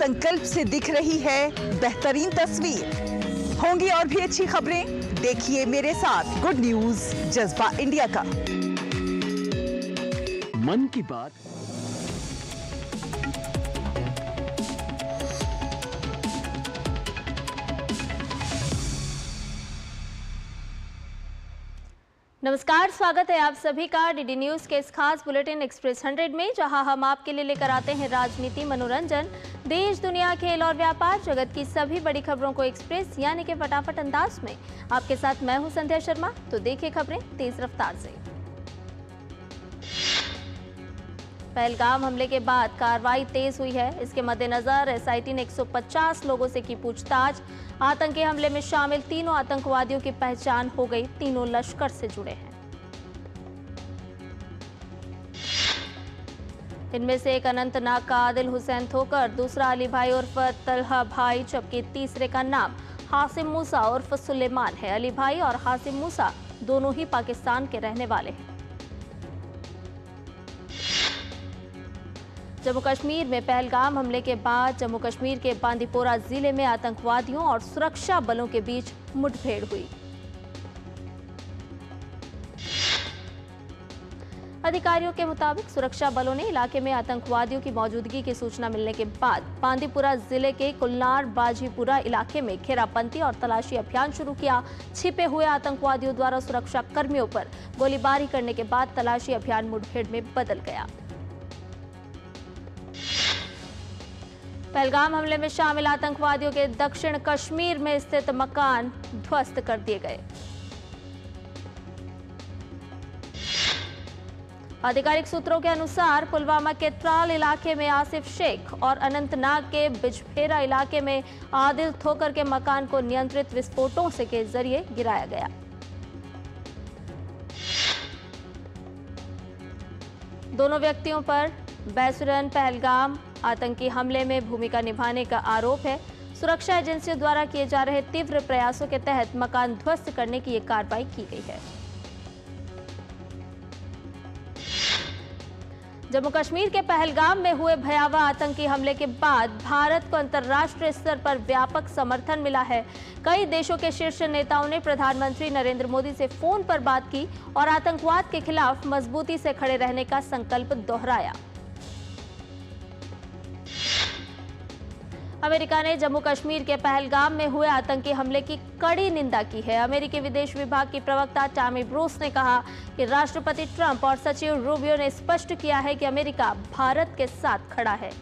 संकल्प से दिख रही है बेहतरीन तस्वीर। होंगी और भी अच्छी खबरें, देखिए मेरे साथ गुड न्यूज जज्बा इंडिया का। मन की बात। नमस्कार, स्वागत है आप सभी का डीडी न्यूज के इस खास बुलेटिन एक्सप्रेस 100 में, जहां हम आपके लिए लेकर आते हैं राजनीति, मनोरंजन, देश दुनिया, खेल और व्यापार जगत की सभी बड़ी खबरों को एक्सप्रेस यानी कि फटाफट अंदाज में। आपके साथ मैं हूं संध्या शर्मा। तो देखिए खबरें तेज रफ्तार से। पहलगाम हमले के बाद कार्रवाई तेज हुई है। इसके मद्देनजर एसआईटी ने 150 लोगों से की पूछताछ। आतंकी हमले में शामिल तीनों आतंकवादियों की पहचान हो गई। तीनों लश्कर से जुड़े हैं। इनमें से एक अनंतनाग का आदिल हुसैन ठोकर, दूसरा अली भाई उर्फ तलहा भाई, जबकि तीसरे का नाम हासिम मूसा उर्फ सुलेमान है। अली भाई और हासिम मूसा दोनों ही पाकिस्तान के रहने वाले हैं। जम्मू कश्मीर में पहलगाम हमले के बाद जम्मू कश्मीर के बांदीपोरा जिले में आतंकवादियों और सुरक्षा बलों के बीच मुठभेड़ हुई। अधिकारियों के मुताबिक सुरक्षा बलों ने इलाके में आतंकवादियों की मौजूदगी की सूचना मिलने के बाद बांदीपुरा जिले के कुलनार बाजीपुरा इलाके में घेराबंदी और तलाशी अभियान शुरू किया। छिपे हुए आतंकवादियों द्वारा सुरक्षा कर्मियों पर गोलीबारी करने के बाद तलाशी अभियान मुठभेड़ में बदल गया। पहलगाम हमले में शामिल आतंकवादियों के दक्षिण कश्मीर में स्थित मकान ध्वस्त कर दिए गए। आधिकारिक सूत्रों के अनुसार पुलवामा के त्राल इलाके में आसिफ शेख और अनंतनाग के बिजभेरा इलाके में आदिल ठोकर के मकान को नियंत्रित विस्फोटों से के जरिए गिराया गया। दोनों व्यक्तियों पर बैसुरन पहलगाम आतंकी हमले में भूमिका निभाने का आरोप है। सुरक्षा एजेंसियों द्वारा किए जा रहे तीव्र प्रयासों के तहत मकान ध्वस्त करने की यह कार्रवाई की गई है। जम्मू कश्मीर के पहलगाम में हुए भयावह आतंकी हमले के बाद भारत को अंतर्राष्ट्रीय स्तर पर व्यापक समर्थन मिला है। कई देशों के शीर्ष नेताओं ने प्रधानमंत्री नरेंद्र मोदी से फोन पर बात की और आतंकवाद के खिलाफ मजबूती से खड़े रहने का संकल्प दोहराया। अमेरिका ने जम्मू कश्मीर के पहलगाम में हुए आतंकी हमले की कड़ी निंदा की है। अमेरिकी विदेश विभाग की प्रवक्ता टॉमी ब्रूस ने कहा कि राष्ट्रपति ट्रंप और सचिव रूबियो ने स्पष्ट किया है कि अमेरिका भारत के साथ खड़ा है।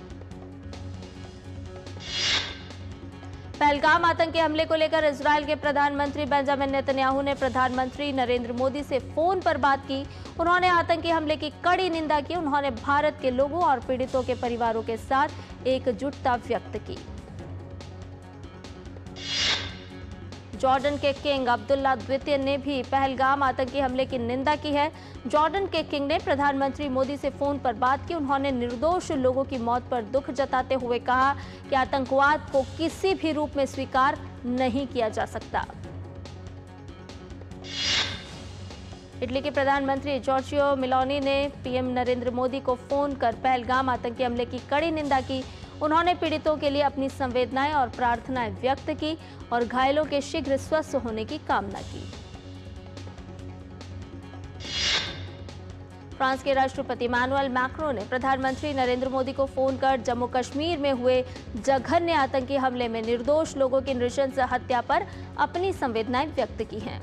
पहलगाम आतंकी हमले को लेकर इजरायल के प्रधानमंत्री बेंजामिन नेतन्याहू ने प्रधानमंत्री नरेंद्र मोदी से फोन पर बात की। उन्होंने आतंकी हमले की कड़ी निंदा की। उन्होंने भारत के लोगों और पीड़ितों के परिवारों के साथ एकजुटता व्यक्त की। जॉर्डन के किंग अब्दुल्ला द्वितीय ने भी पहलगाम आतंकी हमले की निंदा की है। जॉर्डन के किंग ने प्रधानमंत्री मोदी से फोन पर बात की। उन्होंने निर्दोष लोगों की मौत पर दुख जताते हुए कहा कि आतंकवाद को किसी भी रूप में स्वीकार नहीं किया जा सकता। इटली के प्रधानमंत्री जॉर्जियो मेलोनी ने पीएम नरेंद्र मोदी को फोन कर पहलगाम आतंकी हमले की कड़ी निंदा की। उन्होंने पीड़ितों के लिए अपनी संवेदनाएं और प्रार्थनाएं व्यक्त की और घायलों के शीघ्र स्वस्थ होने की कामना की। फ्रांस के राष्ट्रपति इमैनुअल मैक्रों ने प्रधानमंत्री नरेंद्र मोदी को फोन कर जम्मू कश्मीर में हुए जघन्य आतंकी हमले में निर्दोष लोगों की नृशंस हत्या पर अपनी संवेदनाएं व्यक्त की हैं।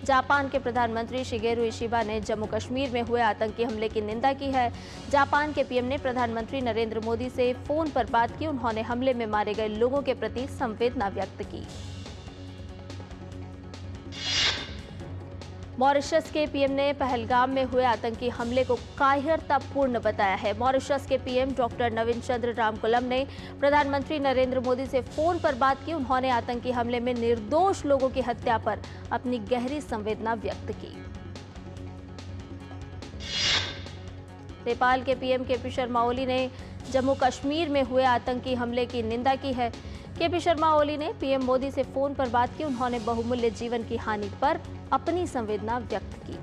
जापान के प्रधानमंत्री शिगेरू इशिबा ने जम्मू कश्मीर में हुए आतंकी हमले की निंदा की है। जापान के पीएम ने प्रधानमंत्री नरेंद्र मोदी से फोन पर बात की। उन्होंने हमले में मारे गए लोगों के प्रति संवेदना व्यक्त की। मॉरिशस के पीएम ने पहलगाम में हुए आतंकी हमले को कायरतापूर्ण बताया है। मॉरिशस के पीएम डॉक्टर नवीन चंद्र रामकुलम ने प्रधानमंत्री नरेंद्र मोदी से फोन पर बात की। उन्होंने आतंकी हमले में निर्दोष लोगों की हत्या पर अपनी गहरी संवेदना व्यक्त की। नेपाल के पीएम केपी शर्मा ओली ने जम्मू कश्मीर में हुए आतंकी हमले की निंदा की है। केपी शर्मा ओली ने पीएम मोदी से फोन पर बात की। उन्होंने बहुमूल्य जीवन की हानि पर अपनी संवेदना व्यक्त की।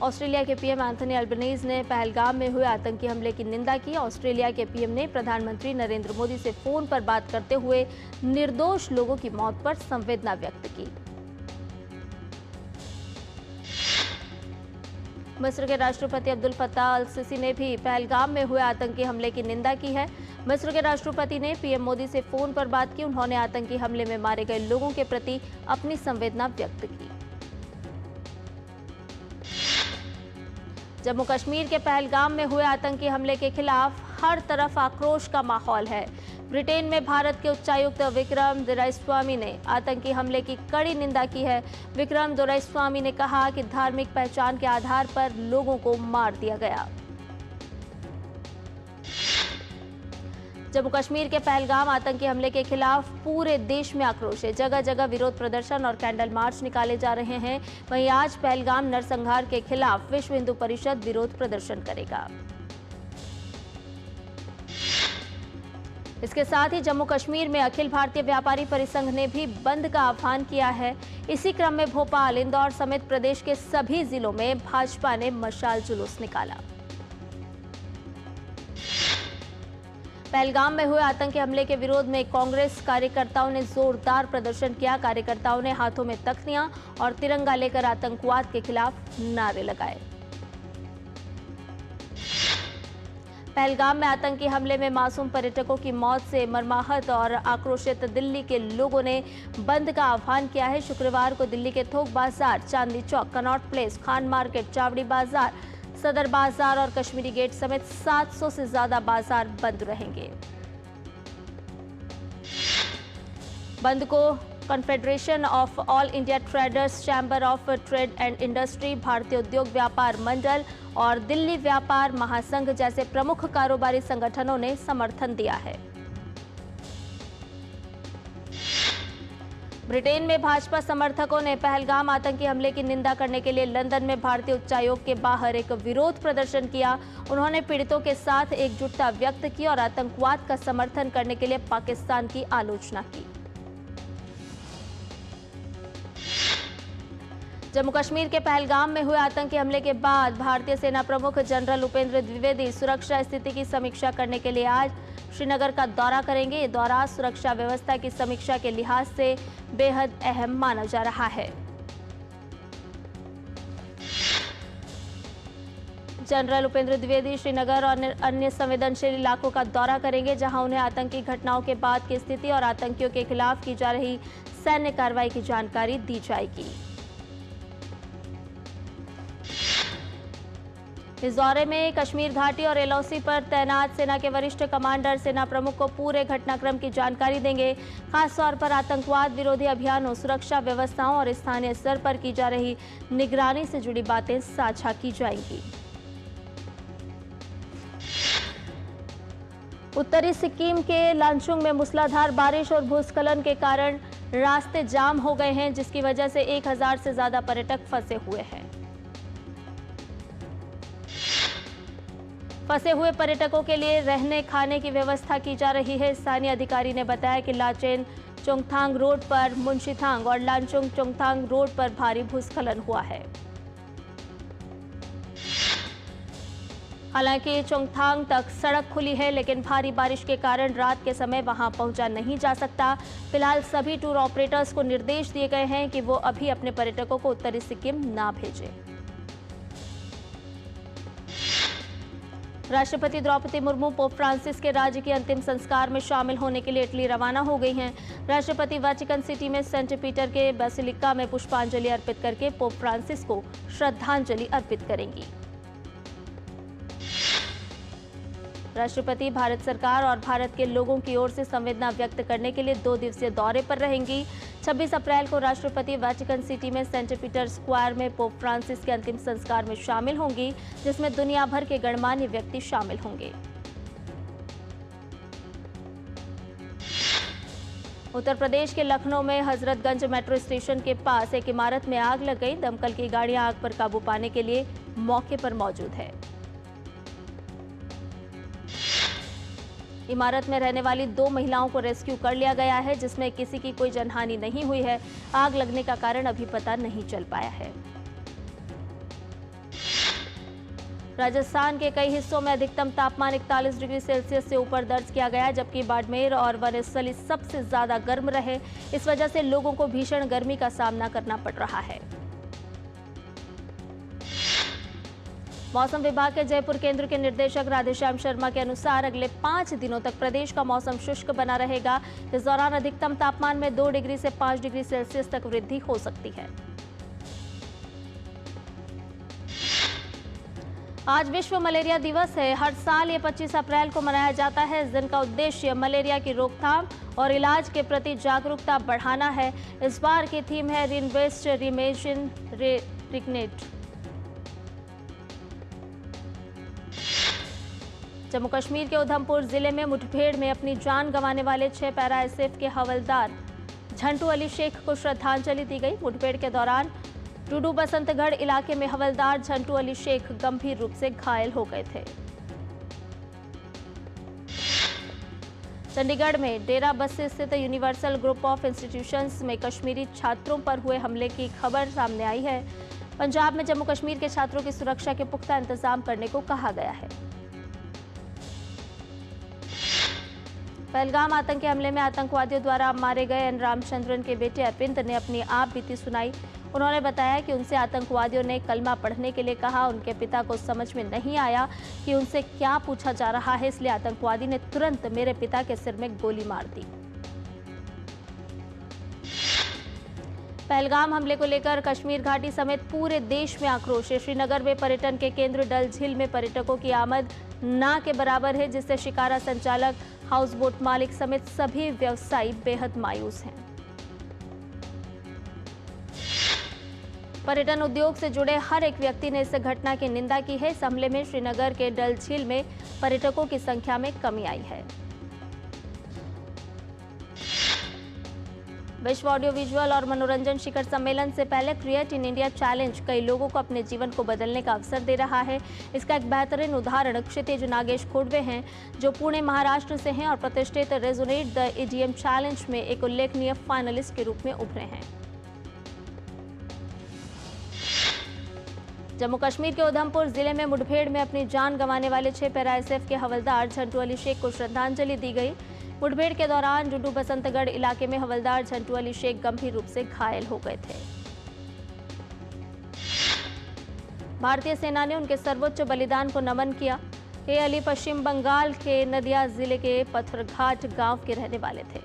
ऑस्ट्रेलिया के पीएम एंथनी अल्बनीज ने पहलगाम में हुए आतंकी हमले की निंदा की। ऑस्ट्रेलिया के पीएम ने प्रधानमंत्री नरेंद्र मोदी से फोन पर बात करते हुए निर्दोष लोगों की मौत पर संवेदना व्यक्त की। मिस्र के राष्ट्रपति अब्दुल फत्ताह अल सीसी ने भी पहलगाम में हुए आतंकी हमले की निंदा की है। मिस्र के राष्ट्रपति ने पीएम मोदी से फोन पर बात की। उन्होंने आतंकी हमले में मारे गए लोगों के प्रति अपनी संवेदना व्यक्त की। जम्मू कश्मीर के पहलगाम में हुए आतंकी हमले के खिलाफ हर तरफ आक्रोश का माहौल है। ब्रिटेन में भारत के उच्चायुक्त विक्रम दोराईस्वामी ने आतंकी हमले की कड़ी निंदा की है। विक्रम दोराईस्वामी ने कहा कि धार्मिक पहचान के आधार पर लोगों को मार दिया गया। जम्मू कश्मीर के पहलगाम आतंकी हमले के खिलाफ पूरे देश में आक्रोश है। जगह जगह विरोध प्रदर्शन और कैंडल मार्च निकाले जा रहे हैं। वहीं आज पहलगाम नरसंहार के खिलाफ विश्व हिंदू परिषद विरोध प्रदर्शन करेगा। इसके साथ ही जम्मू कश्मीर में अखिल भारतीय व्यापारी परिसंघ ने भी बंद का आह्वान किया है। इसी क्रम में भोपाल, इंदौर समेत प्रदेश के सभी जिलों में भाजपा ने मशाल जुलूस निकाला। पहलगाम में हुए आतंकी हमले के विरोध में कांग्रेस कार्यकर्ताओं ने जोरदार प्रदर्शन किया। कार्यकर्ताओं ने हाथों में तख्तियां और तिरंगा लेकर आतंकवाद के खिलाफ नारे लगाए। पहलगाम में आतंकी हमले में मासूम पर्यटकों की मौत से मर्माहत और आक्रोशित दिल्ली के लोगों ने बंद का आह्वान किया है। शुक्रवार को दिल्ली के थोक बाजार, Chandni Chowk, Connaught place, Khan market, चावड़ी बाजार, सदर बाजार और कश्मीरी गेट समेत 700 से ज्यादा बाजार बंद रहेंगे। बंद को confederation of all India traders, chamber of trade and industry, भारतीय उद्योग व्यापार मंडल और दिल्ली व्यापार महासंघ जैसे प्रमुख कारोबारी संगठनों ने समर्थन दिया है। ब्रिटेन में भाजपा समर्थकों ने पहलगाम आतंकी हमले की निंदा करने के लिए लंदन में भारतीय उच्चायोग के बाहर एक विरोध प्रदर्शन किया। उन्होंने पीड़ितों के साथ एकजुटता व्यक्त की और आतंकवाद का समर्थन करने के लिए पाकिस्तान की आलोचना की। जम्मू कश्मीर के पहलगाम में हुए आतंकी हमले के बाद भारतीय सेना प्रमुख जनरल उपेंद्र द्विवेदी सुरक्षा स्थिति की समीक्षा करने के लिए आज श्रीनगर का दौरा करेंगे। ये दौरा सुरक्षा व्यवस्था की समीक्षा के लिहाज से बेहद अहम माना जा रहा है। जनरल उपेंद्र द्विवेदी श्रीनगर और अन्य संवेदनशील इलाकों का दौरा करेंगे, जहां उन्हें आतंकी घटनाओं के बाद की स्थिति और आतंकियों के खिलाफ की जा रही सैन्य कार्रवाई की जानकारी दी जाएगी। इस दौरे में कश्मीर घाटी और एलओसी पर तैनात सेना के वरिष्ठ कमांडर सेना प्रमुख को पूरे घटनाक्रम की जानकारी देंगे। खासतौर पर आतंकवाद विरोधी अभियानों, सुरक्षा व्यवस्थाओं और स्थानीय स्तर पर की जा रही निगरानी से जुड़ी बातें साझा की जाएंगी। उत्तरी सिक्किम के लांचुंग में मूसलाधार बारिश और भूस्खलन के कारण रास्ते जाम हो गए हैं, जिसकी वजह से 1000 से ज्यादा पर्यटक फंसे हुए हैं। फंसे हुए पर्यटकों के लिए रहने खाने की व्यवस्था की जा रही है। स्थानीय अधिकारी ने बताया कि लाचेन चोंगथांग रोड पर मुंशीथांग और लांचुंग चोंगथांग रोड पर भारी भूस्खलन हुआ है। हालांकि चोंगथांग तक सड़क खुली है, लेकिन भारी बारिश के कारण रात के समय वहां पहुंचा नहीं जा सकता। फिलहाल सभी टूर ऑपरेटर्स को निर्देश दिए गए हैं कि वो अभी अपने पर्यटकों को उत्तरी सिक्किम ना भेजें। राष्ट्रपति द्रौपदी मुर्मू पोप फ्रांसिस के राजकीय अंतिम संस्कार में शामिल होने के लिए इटली रवाना हो गई हैं। राष्ट्रपति वेटिकन सिटी में सेंट पीटर के बेसिलिका में पुष्पांजलि अर्पित करके पोप फ्रांसिस को श्रद्धांजलि अर्पित करेंगी। राष्ट्रपति भारत सरकार और भारत के लोगों की ओर से संवेदना व्यक्त करने के लिए 2 दिवसीय दौरे पर रहेंगी। 26 अप्रैल को राष्ट्रपति वेटिकन सिटी में सेंट पीटर स्क्वायर में पोप फ्रांसिस के अंतिम संस्कार में शामिल होंगी, जिसमें दुनिया भर के गणमान्य व्यक्ति शामिल होंगे। उत्तर प्रदेश के लखनऊ में हजरतगंज मेट्रो स्टेशन के पास एक इमारत में आग लग गई। दमकल की गाड़ियां आग पर काबू पाने के लिए मौके पर मौजूद है। इमारत में रहने वाली 2 महिलाओं को रेस्क्यू कर लिया गया है, जिसमें किसी की कोई जनहानि नहीं हुई है। आग लगने का कारण अभी पता नहीं चल पाया है। राजस्थान के कई हिस्सों में अधिकतम तापमान 41 डिग्री सेल्सियस से ऊपर दर्ज किया गया, जबकि बाड़मेर और वनस्थली सबसे ज्यादा गर्म रहे। इस वजह से लोगों को भीषण गर्मी का सामना करना पड़ रहा है। मौसम विभाग के जयपुर केंद्र के निर्देशक राधेश्याम शर्मा के अनुसार अगले 5 दिनों तक प्रदेश का मौसम शुष्क बना रहेगा। इस दौरान अधिकतम तापमान में 2 डिग्री से 5 डिग्री सेल्सियस तक वृद्धि हो सकती है। आज विश्व मलेरिया दिवस है। हर साल ये 25 अप्रैल को मनाया जाता है। इस दिन का उद्देश्य मलेरिया की रोकथाम और इलाज के प्रति जागरूकता बढ़ाना है। इस बार की थीम है रिइन्वेस्ट, रीइमेजिन, रिग्नेट। जम्मू कश्मीर के उधमपुर जिले में मुठभेड़ में अपनी जान गंवाने वाले 6 पैरा एसएफ के हवलदार झंटू अली शेख को श्रद्धांजलि दी गई। मुठभेड़ के दौरान टूडू बसंतगढ़ इलाके में हवलदार झंटू अली शेख गंभीर रूप से घायल हो गए थे। चंडीगढ़ में डेरा बस्सी स्थित यूनिवर्सल ग्रुप ऑफ इंस्टीट्यूशंस में कश्मीरी छात्रों पर हुए हमले की खबर सामने आई है। पंजाब में जम्मू कश्मीर के छात्रों की सुरक्षा के पुख्ता इंतजाम करने को कहा गया है। पहलगाम आतंकी हमले में आतंकवादियों द्वारा मारे गए एन रामचंद्रन के बेटे अरविंद ने अपनी आप बीती सुनाई। उन्होंने बताया कि उनसे आतंकवादियों ने कलमा पढ़ने के लिए कहा। उनके पिता को समझ में नहीं आया कि उनसे क्या पूछा जा रहा है, इसलिए आतंकवादी ने तुरंत मेरे पिता के सिर में गोली मार दी। पहलगाम हमले को लेकर कश्मीर घाटी समेत पूरे देश में आक्रोश है। श्रीनगर में पर्यटन के केंद्र डल झील में पर्यटकों की आमद ना के बराबर है, जिससे शिकारा संचालक, हाउस बोट मालिक समेत सभी व्यवसायी बेहद मायूस हैं। पर्यटन उद्योग से जुड़े हर एक व्यक्ति ने इस घटना की निंदा की है। इस हमले में श्रीनगर के डल झील में पर्यटकों की संख्या में कमी आई है। विश्व ऑडियो विजुअल और मनोरंजन शिखर सम्मेलन से पहले क्रिएट इन इंडिया चैलेंज कई लोगों को अपने जीवन को बदलने का अवसर दे रहा है। इसका एक बेहतरीन उदाहरण क्षितिज नागेश खोड़वे हैं, जो पुणे महाराष्ट्र से हैं और प्रतिष्ठित रेजोनेट द ईडीएम चैलेंज में एक उल्लेखनीय फाइनलिस्ट के रूप में उभरे हैं। जम्मू कश्मीर के उधमपुर जिले में मुठभेड़ में अपनी जान गंवाने वाले 6 पैरा एसएफ के हवलदार झंटू अली शेख को श्रद्धांजलि दी गई। मुठभेड़ के दौरान टूडू बसंतगढ़ इलाके में हवलदार झंटू अली शेख गंभीर रूप से घायल हो गए थे। भारतीय सेना ने उनके सर्वोच्च बलिदान को नमन किया। ये अली पश्चिम बंगाल के नदिया जिले के पत्थरघाट गांव के रहने वाले थे।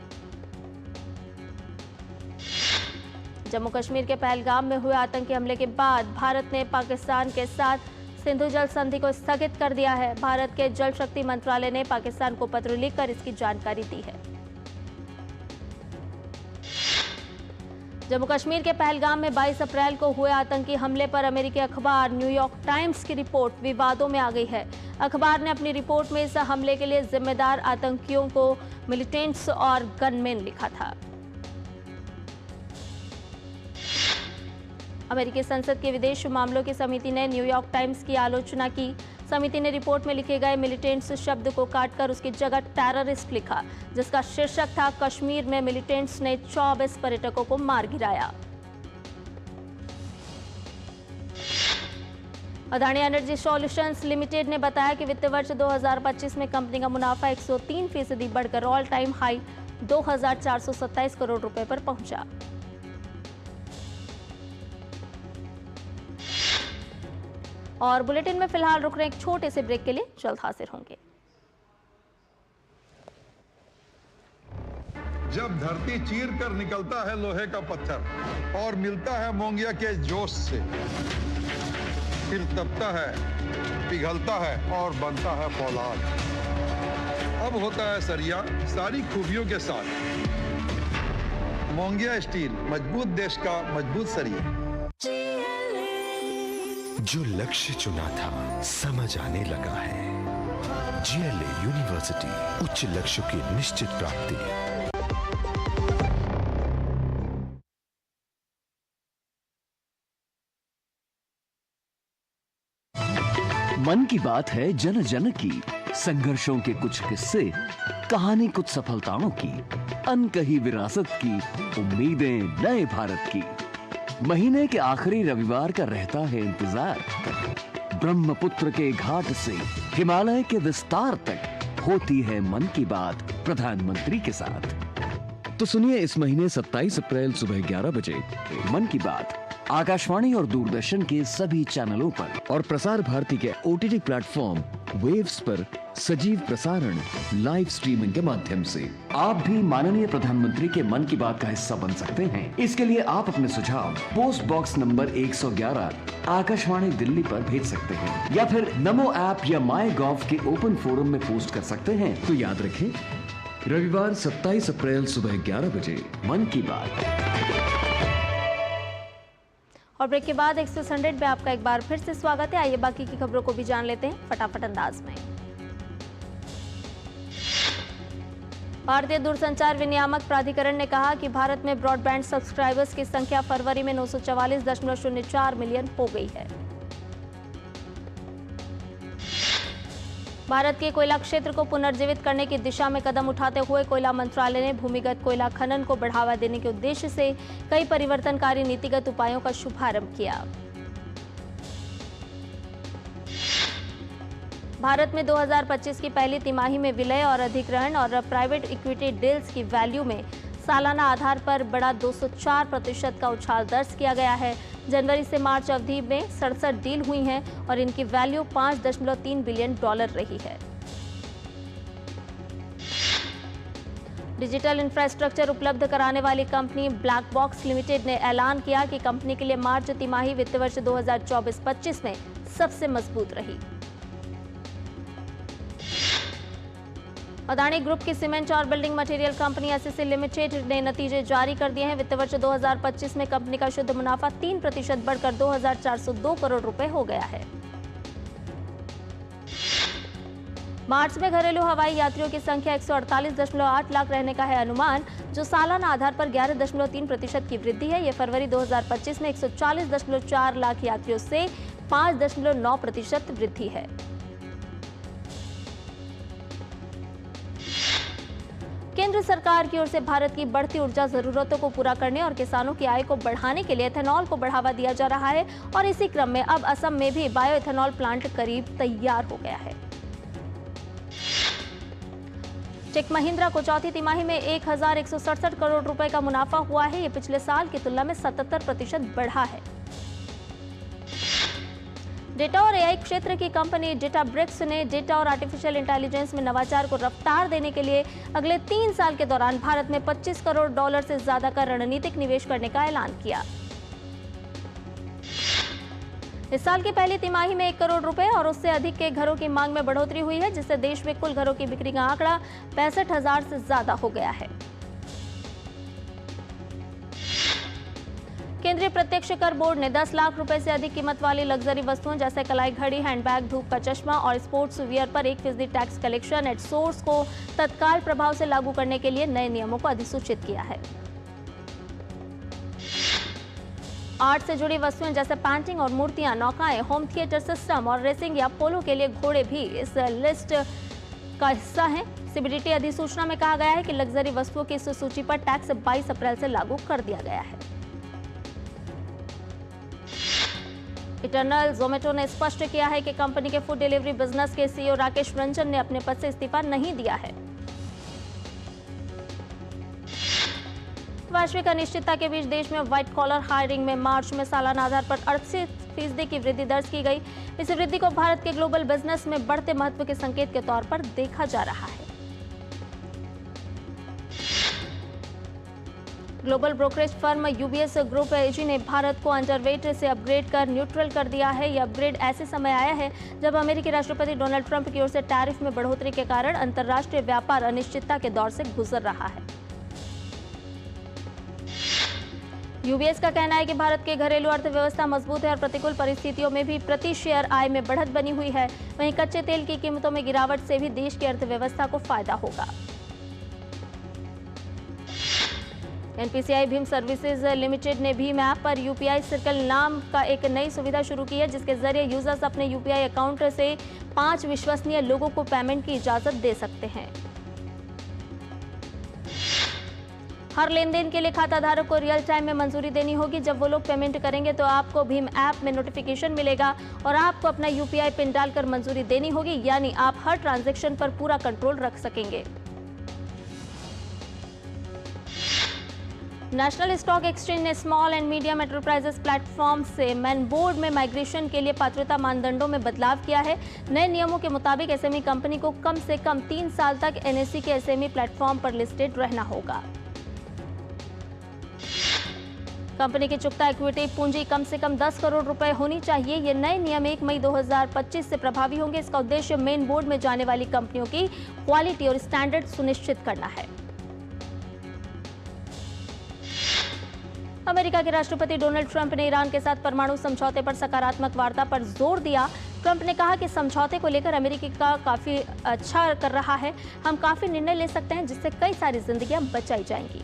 जम्मू कश्मीर के पहलगाम में हुए आतंकी हमले के बाद भारत ने पाकिस्तान के साथ सिंधु जल संधि को स्थगित कर दिया है। भारत के जल शक्ति मंत्रालय ने पाकिस्तान को पत्र लिखकर इसकी जानकारी दी है। जम्मू कश्मीर के पहलगाम में 22 अप्रैल को हुए आतंकी हमले पर अमेरिकी अखबार न्यूयॉर्क टाइम्स की रिपोर्ट विवादों में आ गई है। अखबार ने अपनी रिपोर्ट में इस हमले के लिए जिम्मेदार आतंकियों को मिलिटेंट्स और गनमैन लिखा था। अमेरिकी संसद की विदेश मामलों की समिति ने न्यूयॉर्क टाइम्स की आलोचना की। समिति ने रिपोर्ट में लिखे गए मिलिटेंट्स शब्द को काटकर उसकी जगह टेररिस्ट लिखा, जिसका शीर्षक था कश्मीर में मिलिटेंट्स ने 24 पर्यटकों को मार गिराया। अदानी एनर्जी सॉल्यूशंस लिमिटेड ने बताया कि वित्त वर्ष 2025 में कंपनी का मुनाफा 103% बढ़कर ऑल टाइम हाई 2,427 करोड़ रुपए पर पहुंचा। और बुलेटिन में फिलहाल रुक रहे एक छोटे से ब्रेक के लिए, जल्द हाजिर होंगे। जब धरती चीर कर निकलता है लोहे का पत्थर और मिलता है मोंगिया के जोश से, फिर तपता है, पिघलता है और बनता है फौलाद। अब होता है सरिया सारी खूबियों के साथ। मोंगिया स्टील, मजबूत देश का मजबूत सरिया। जो लक्ष्य चुना था समझ आने लगा है। जीएलए यूनिवर्सिटी, उच्च लक्ष्य की निश्चित प्राप्ति। मन की बात है जन जन की, संघर्षों के कुछ किस्से, कहानी कुछ सफलताओं की, अनकही विरासत की, उम्मीदें नए भारत की। महीने के आखिरी रविवार का रहता है इंतजार। ब्रह्मपुत्र के घाट से हिमालय के विस्तार तक होती है मन की बात प्रधानमंत्री के साथ। तो सुनिए इस महीने 27 अप्रैल सुबह 11 बजे मन की बात आकाशवाणी और दूरदर्शन के सभी चैनलों पर और प्रसार भारती के OTT प्लेटफॉर्म वेव्स पर सजीव प्रसारण लाइव स्ट्रीमिंग के माध्यम से। आप भी माननीय प्रधानमंत्री के मन की बात का हिस्सा बन सकते हैं। इसके लिए आप अपने सुझाव post box number 111 Akashvani Delhi पर भेज सकते हैं या फिर नमो ऐप या माई गॉव के ओपन फोरम में पोस्ट कर सकते हैं। तो याद रखें, रविवार 27 अप्रैल सुबह 11 बजे मन की बात। और ब्रेक के बाद एक्सप्रेस 100 में आपका एक बार फिर से स्वागत है। आइए बाकी की खबरों को भी जान लेते हैं फटाफट अंदाज में। भारतीय दूरसंचार विनियामक प्राधिकरण ने कहा कि भारत में ब्रॉडबैंड सब्सक्राइबर्स की संख्या फरवरी में 944.04 मिलियन हो गई है। भारत के कोयला क्षेत्र को पुनर्जीवित करने की दिशा में कदम उठाते हुए कोयला मंत्रालय ने भूमिगत कोयला खनन को बढ़ावा देने के उद्देश्य से कई परिवर्तनकारी नीतिगत उपायों का शुभारंभ किया। भारत में 2025 की पहली तिमाही में विलय और अधिग्रहण और प्राइवेट इक्विटी डील्स की वैल्यू में सालाना आधार पर बड़ा 204% का उछाल दर्ज किया गया है। जनवरी से मार्च अवधि में 67 डील हुई हैं और इनकी वैल्यू $5.3 बिलियन रही है। डिजिटल इंफ्रास्ट्रक्चर उपलब्ध कराने वाली कंपनी ब्लैक बॉक्स लिमिटेड ने ऐलान किया कि कंपनी के लिए मार्च तिमाही वित्त वर्ष 2024-25 में सबसे मजबूत रही। अदानी ग्रुप की सीमेंट और building material company SCC limited ने नतीजे जारी कर दिए हैं। वित्त वर्ष 2025 में कंपनी का शुद्ध मुनाफा 3% बढ़कर 2,402 करोड़ रुपए हो गया है। मार्च में घरेलू हवाई यात्रियों की संख्या 148.8 लाख रहने का है अनुमान, जो सालाना आधार पर 11.3% की वृद्धि है। यह फरवरी 2025 में 140.4 लाख यात्रियों से 5.9% वृद्धि है। केंद्र सरकार की ओर से भारत की बढ़ती ऊर्जा जरूरतों को पूरा करने और किसानों की आय को बढ़ाने के लिए एथेनॉल को बढ़ावा दिया जा रहा है और इसी क्रम में अब असम में भी बायो एथेनॉल प्लांट करीब तैयार हो गया है। टेक महिंद्रा को चौथी तिमाही में 1,167 करोड़ रुपए का मुनाफा हुआ है। यह पिछले साल की तुलना में 77% बढ़ा है। डेटा और एआई क्षेत्र की कंपनी डेटाब्रिक्स ने डेटा और आर्टिफिशियल इंटेलिजेंस में नवाचार को रफ्तार देने के लिए अगले 3 साल के दौरान भारत में $25 करोड़ से ज्यादा का रणनीतिक निवेश करने का ऐलान किया। इस साल की पहली तिमाही में 1 करोड़ रुपए और उससे अधिक के घरों की मांग में बढ़ोतरी हुई है, जिससे देश में कुल घरों की बिक्री का आंकड़ा 65,000 से ज्यादा हो गया है। केंद्रीय प्रत्यक्ष कर बोर्ड ने 10 लाख रुपए से अधिक कीमत वाली लग्जरी वस्तुओं जैसे कलाई घड़ी, हैंडबैग, धूप का चश्मा और स्पोर्ट्स वियर पर 1% टैक्स कलेक्शन एट सोर्स को तत्काल प्रभाव से लागू करने के लिए नए नियमों को अधिसूचित किया है। आर्ट से जुड़ी वस्तुएं जैसे पेंटिंग और मूर्तियां, नौकाएं, होम थिएटर सिस्टम और रेसिंग या पोलो के लिए घोड़े भी इस लिस्ट का हिस्सा हैं। सीबीडीटी अधिसूचना में कहा गया है कि लग्जरी वस्तुओं की इस सूची पर टैक्स 22 अप्रैल से लागू कर दिया गया है। इटर्नल जोमेटो ने स्पष्ट किया है कि कंपनी के फूड डिलीवरी बिजनेस के सीईओ राकेश रंजन ने अपने पद से इस्तीफा नहीं दिया है। वैश्विक अनिश्चितता के बीच देश में व्हाइट कॉलर हायरिंग में मार्च में सालाना आधार पर 38% की वृद्धि दर्ज की गई। इस वृद्धि को भारत के ग्लोबल बिजनेस में बढ़ते महत्व के संकेत के तौर पर देखा जा रहा है। Global brokerage firm UBS group AG ने भारत को अंडरवेट से अपग्रेड कर न्यूट्रल कर दिया है। यह अपग्रेड ऐसे समय आया है जब अमेरिकी राष्ट्रपति डोनाल्ड ट्रंप की ओर से टैरिफ में बढ़ोतरी के कारण अंतर्राष्ट्रीय व्यापार अनिश्चितता के दौर से गुजर रहा है। यूबीएस का कहना है कि भारत की घरेलू अर्थव्यवस्था मजबूत है और प्रतिकूल परिस्थितियों में भी प्रति शेयर आय में बढ़त बनी हुई है। वहीं कच्चे तेल की कीमतों में गिरावट से भी देश की अर्थव्यवस्था को फायदा होगा। एनपीसीआई भीम सर्विसेज लिमिटेड ने भीम ऐप पर यूपीआई सर्कल नाम का एक नई सुविधा शुरू की है, जिसके जरिए यूजर्स अपने यूपीआई अकाउंट से 5 विश्वसनीय लोगों को पेमेंट की इजाजत दे सकते हैं। हर लेन देन के लिए खाता धारक को रियल टाइम में मंजूरी देनी होगी। जब वो लोग पेमेंट करेंगे तो आपको भीम ऐप में नोटिफिकेशन मिलेगा और आपको अपना यूपीआई पिन डालकर मंजूरी देनी होगी, यानी आप हर ट्रांजैक्शन पर पूरा कंट्रोल रख सकेंगे। नेशनल स्टॉक एक्सचेंज ने small and medium enterprises platform से मेन बोर्ड में माइग्रेशन के लिए पात्रता मानदंडों में बदलाव किया है। नए नियमों के मुताबिक एसएमई कंपनी को कम से कम 3 साल तक एनएसई के एसएमई प्लेटफॉर्म पर लिस्टेड रहना होगा। कंपनी की चुकता इक्विटी पूंजी कम से कम 10 करोड़ रुपए होनी चाहिए। ये नए नियम 1 मई 2025 से प्रभावी होंगे। इसका उद्देश्य मेन बोर्ड में जाने वाली कंपनियों की क्वालिटी और स्टैंडर्ड सुनिश्चित करना है। अमेरिका के राष्ट्रपति डोनाल्ड ट्रंप ने ईरान के साथ परमाणु समझौते पर सकारात्मक वार्ता पर जोर दिया। ट्रंप ने कहा कि समझौते को लेकर अमेरिका काफी अच्छा कर रहा है। हम काफी निर्णय ले सकते हैं जिससे कई सारी जिंदगियां बचाई जाएंगी।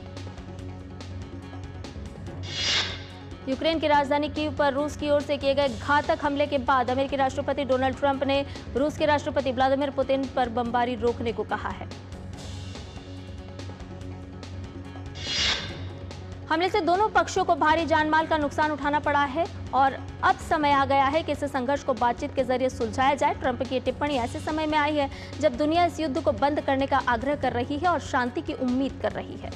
यूक्रेन की राजधानी कीव पर रूस की ओर से किए गए घातक हमले के बाद अमेरिकी राष्ट्रपति डोनाल्ड ट्रंप ने रूस के राष्ट्रपति व्लादिमीर पुतिन पर बमबारी रोकने को कहा है। हमले से दोनों पक्षों को भारी जानमाल का नुकसान उठाना पड़ा है और अब समय आ गया है कि इस संघर्ष को बातचीत के जरिए सुलझाया जाए। ट्रंप की टिप्पणी ऐसे समय में आई है जब दुनिया इस युद्ध को बंद करने का आग्रह कर रही है और शांति की उम्मीद कर रही है।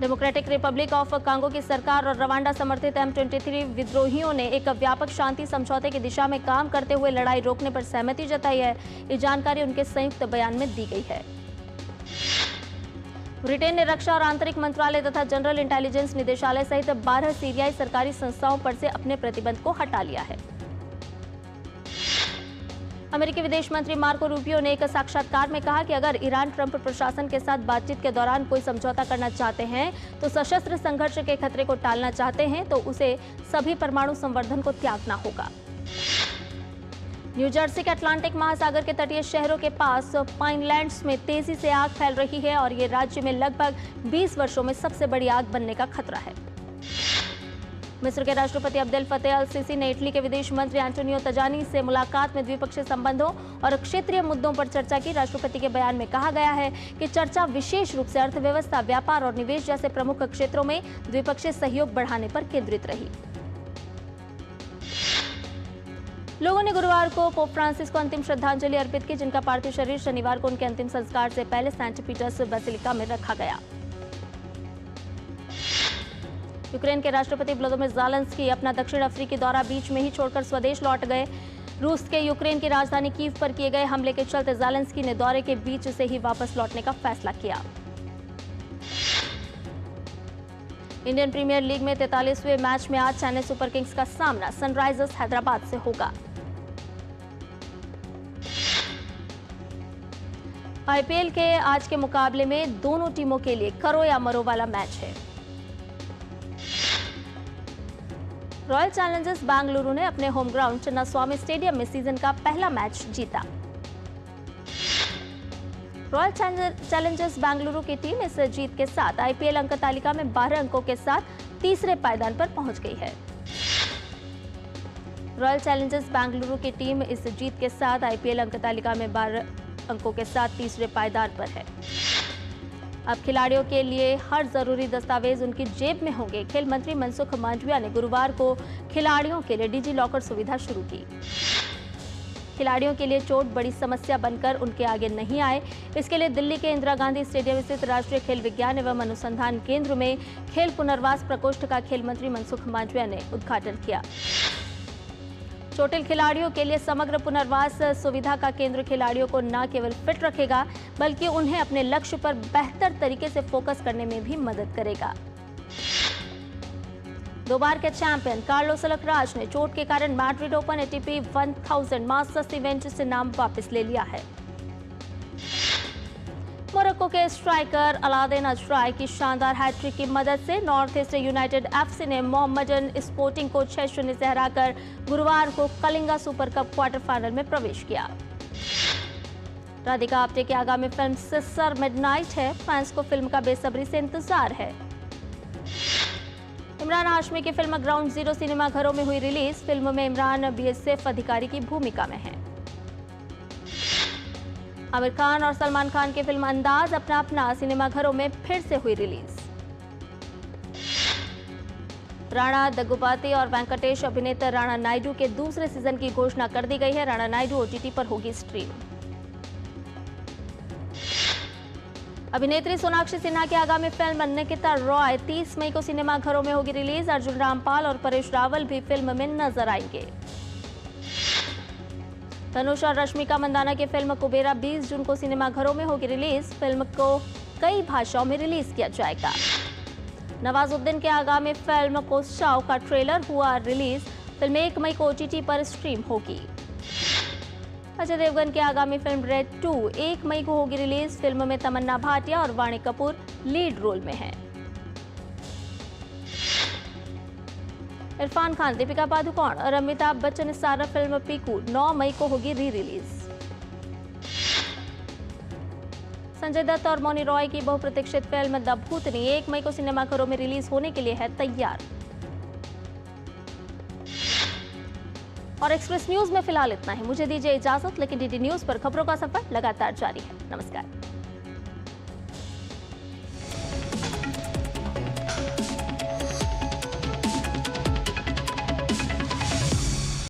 डेमोक्रेटिक रिपब्लिक ऑफ कांगो की सरकार और रवांडा समर्थित M23 विद्रोहियों ने एक व्यापक शांति समझौते की दिशा में काम करते हुए लड़ाई रोकने पर सहमति जताई है। ये जानकारी उनके संयुक्त बयान में दी गई है। ब्रिटेन ने रक्षा और आंतरिक मंत्रालय तथा जनरल इंटेलिजेंस निदेशालय सहित 12 सीरियाई सरकारी संस्थाओं पर से अपने प्रतिबंध को हटा लिया है। अमेरिकी विदेश मंत्री मार्को रूबियो ने एक साक्षात्कार में कहा कि अगर ईरान ट्रंप प्रशासन के साथ बातचीत के दौरान कोई समझौता करना चाहते हैं तो सशस्त्र संघर्ष के खतरे को टालना चाहते हैं तो उसे सभी परमाणु संवर्धन को त्यागना होगा। न्यू जर्सी के अटलांटिक महासागर के तटीय शहरों के पास पाइनलैंड्स में तेजी से आग फैल रही है और ये राज्य में लगभग 20 वर्षों में सबसे बड़ी आग बनने का खतरा है। मिस्र के राष्ट्रपति अब्देल फतेह अल सीसी ने इटली के विदेश मंत्री एंटोनियो तजानी से मुलाकात में द्विपक्षीय संबंधों और क्षेत्रीय मुद्दों पर चर्चा की। राष्ट्रपति के बयान में कहा गया है कि चर्चा विशेष रूप से अर्थव्यवस्था, व्यापार और निवेश जैसे प्रमुख क्षेत्रों में द्विपक्षीय सहयोग बढ़ाने पर केंद्रित रही। लोगों ने गुरुवार को पोप फ्रांसिस को अंतिम श्रद्धांजलि अर्पित की, जिनका पार्थिव शरीर शनिवार को उनके अंतिम संस्कार से पहले सेंट पीटर्स बेसिलिका में रखा गया। यूक्रेन के राष्ट्रपति व्लादिमीर ज़ेलेंस्की अपना दक्षिण अफ्रीकी दौरा बीच में ही छोड़कर स्वदेश लौट गए। रूस के यूक्रेन की राजधानी कीव पर किए गए हमले के चलते ज़ेलेंस्की ने दौरे के बीच से ही वापस लौटने का फैसला किया। इंडियन प्रीमियर लीग में 43वें मैच में आज चेन्नई सुपर किंग्स का सामना सनराइजर्स हैदराबाद से होगा। आईपीएल के आज के मुकाबले में दोनों टीमों के लिए करो या मरो वाला मैच है। रॉयल चैलेंजर्स बेंगलुरु ने अपने होम ग्राउंड चिन्नास्वामी स्टेडियम में सीजन का पहला मैच जीता। रॉयल चैलेंजर्स बेंगलुरु की टीम इस जीत के साथ आईपीएल अंक तालिका में 12 अंकों के साथ तीसरे पायदान पर पहुंच गई है। रॉयल चैलेंजर्स बेंगलुरु की टीम इस जीत के साथ आईपीएल अंक तालिका में 12 अंकों के साथ तीसरे पायदान पर है। अब खिलाड़ियों के लिए हर जरूरी दस्तावेज उनकी जेब में होंगे। खेल मंत्री मनसुख मांडविया ने गुरुवार को खिलाड़ियों के लिए डिजी लॉकर सुविधा शुरू की। खिलाड़ियों के लिए चोट बड़ी समस्या बनकर उनके आगे नहीं आए, इसके लिए दिल्ली के इंदिरा गांधी स्टेडियम स्थित राष्ट्रीय खेल विज्ञान एवं अनुसंधान केंद्र में खेल पुनर्वास प्रकोष्ठ का खेल मंत्री मनसुख मांडविया ने उद्घाटन किया। चोटिल खिलाड़ियों के लिए समग्र पुनर्वास सुविधा का केंद्र खिलाड़ियों को न केवल फिट रखेगा बल्कि उन्हें अपने लक्ष्य पर बेहतर तरीके से फोकस करने में भी मदद करेगा। 2 बार के चैंपियन कार्लोस अल्कराज ने चोट के कारण Madrid open ATP 1000 masters event से नाम वापस ले लिया है। मोरक्को के स्ट्राइकर अलादीन अजराई की शानदार हैट्रिक की मदद से नॉर्थ ईस्ट यूनाइटेड एफसी ने मोहम्मडन स्पोर्टिंग को 6-0 से हराकर गुरुवार को Kalinga super cup quarter final में प्रवेश किया। राधिका आप्टे की आगामी फिल्म सिस्टर मिडनाइट है। फैंस को फिल्म का बेसब्री से इंतजार है। इमरान हाशमी की फिल्म ग्राउंड जीरो सिनेमा घरों में हुई रिलीज। फिल्म में इमरान बीएसएफ अधिकारी की भूमिका में है। आमिर खान और सलमान खान की फिल्म अंदाज अपना अपना सिनेमाघरों में फिर से हुई रिलीज। राणा दग्गुपाती और वेंकटेश अभिनेता राणा नायडू के दूसरे सीजन की घोषणा कर दी गई है। राणा नायडू ओटीटी पर होगी स्ट्रीम। अभिनेत्री सोनाक्षी सिन्हा की आगामी फिल्म निकिता रॉय 30 मई को सिनेमाघरों में होगी रिलीज। अर्जुन रामपाल और परेश रावल भी फिल्म में नजर आएंगे। धनुष और रश्मिका मंदाना की फिल्म कुबेरा 20 जून को सिनेमाघरों में होगी रिलीज। फिल्म को कई भाषाओं में रिलीज किया जाएगा। नवाजुद्दीन की आगामी फिल्म कोस्टाव का ट्रेलर हुआ रिलीज। फिल्म 1 मई को ओटीटी पर स्ट्रीम होगी। अजय देवगन की आगामी फिल्म रेड 2 1 मई को होगी रिलीज। फिल्म में तमन्ना भाटिया और वाणी कपूर लीड रोल में हैं। इरफान खान, दीपिका पादुकोण और अमिताभ बच्चन स्टारर फिल्म पीकू 9 मई को होगी री रिलीज। संजय दत्त और मौनी रॉय की बहुप्रतीक्षित फिल्म द भूतनी 1 मई को सिनेमाघरों में रिलीज होने के लिए है तैयार। और एक्सप्रेस न्यूज में फिलहाल इतना ही। मुझे दीजिए इजाजत, लेकिन डीडी न्यूज पर खबरों का सफर लगातार जारी है। नमस्कार।